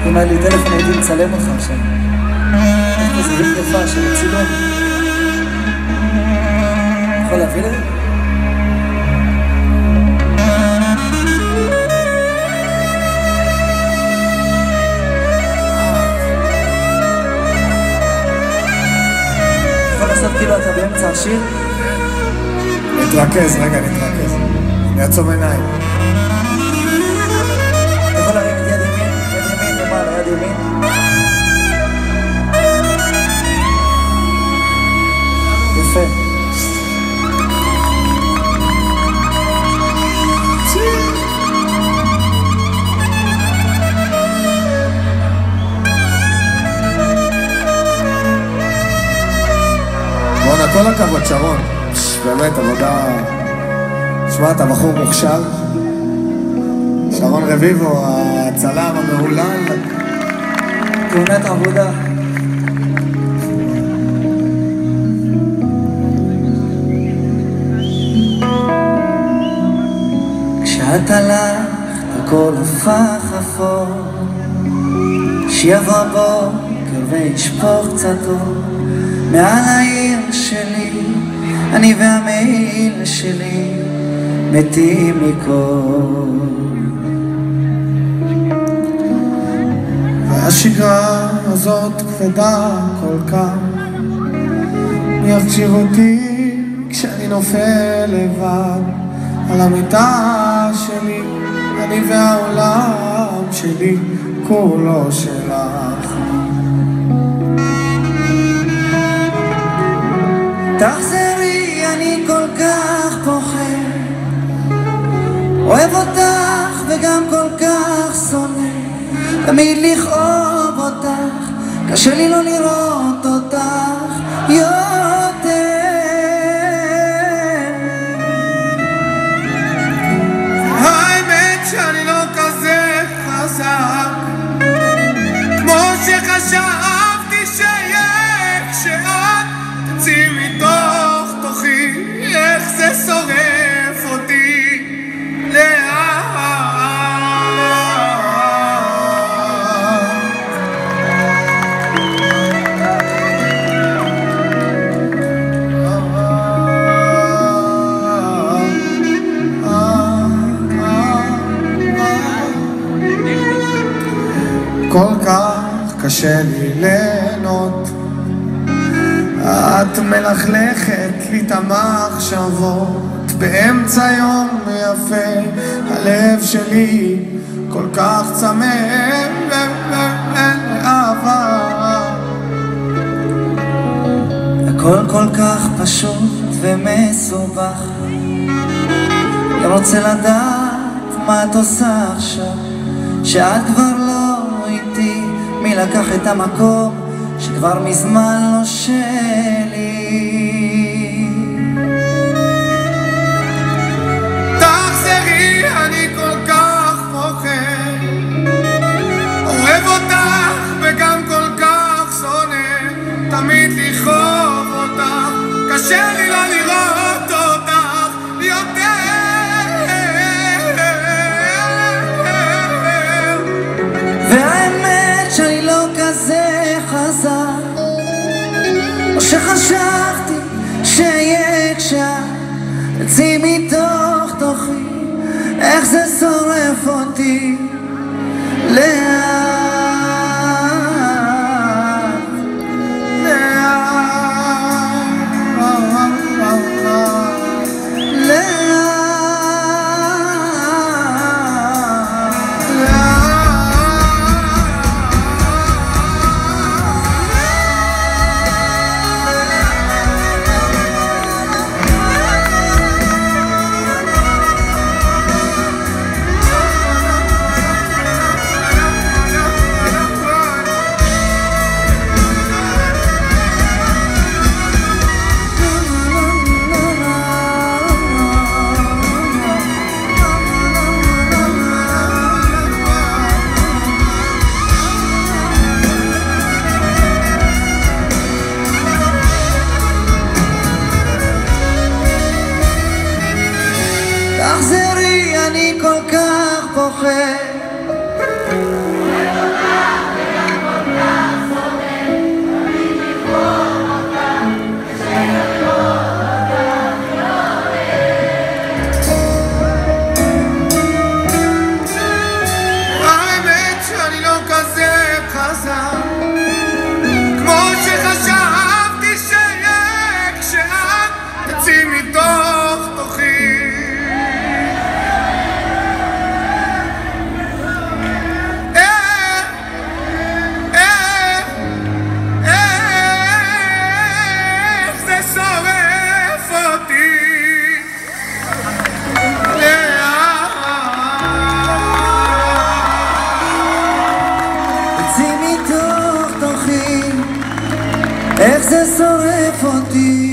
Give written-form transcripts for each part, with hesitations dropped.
אם היה לי טלפון הייתי מצלם אותך עכשיו. איך כזה ריב יפה של הצילום. יכול להביא לזה? יכול לעשות כאילו אתה באמצע השיר? נתרכז, רגע, נתרכז. נעצום עיניים. אתה יכול להרים את יד ימין, יד ימין למעלה, יד ימין. יפה. בואנה, כל הכבוד, שרון. באמת, עבודה... שמע, אתה בחור מוכשר. שרון רביבו, הצלם המהולל. תאונת עבודה. כשאת הלכת הכל הפך אפור, שיבוא בוקר וישפוך קצת אור מעל העיר שלי, אני והמעיל שלי מתים מקור. והשגרה הזאת כבדה כל כך, מי יקשיב אותי כשאני נופל לבד על המיטה שלי, אני והעולם שלי כולו שלך. תחזרי, אני כל כך פוחד, אוהב אותך וגם כל כך שונא, תמיד לכאוב אותך, קשה לי לא לראות אותך יותר. האמת שאני לא כזה חזק כמו שחשבתי שיהיה, כשאת תצאי מתוך תוכי, איך זה שורף אותי לאט. כל כך קשה לי ליהנות, את מלכלכת לי את המחשבות באמצע יום יפה, הלב שלי כל כך צמא אהבה. הכל כל כך פשוט ומסובך, אני רוצה לדעת מה את עושה עכשיו, שאת כבר לא איתי, מי לקח את המקום שכבר מזמן לא שלי. תחזרי, אני כל כך פוחד, אוהב אותך וגם כל כך שונא, תמיד לכאוב אותך, קשה לי לא לראות אותך יותר. והאמת שאני לא כזה חזק, או שחשבתי שיהיה כשאת תצאי מתוך תוכי, איך זה שורף אותי לאט. תחזרי, אני כל כך פוחד, זה שורף אותי.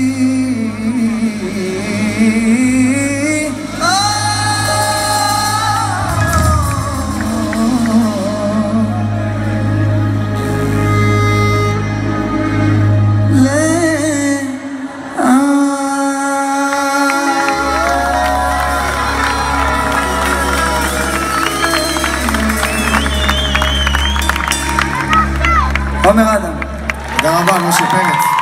עומר אדם. תודה רבה, משה פרץ.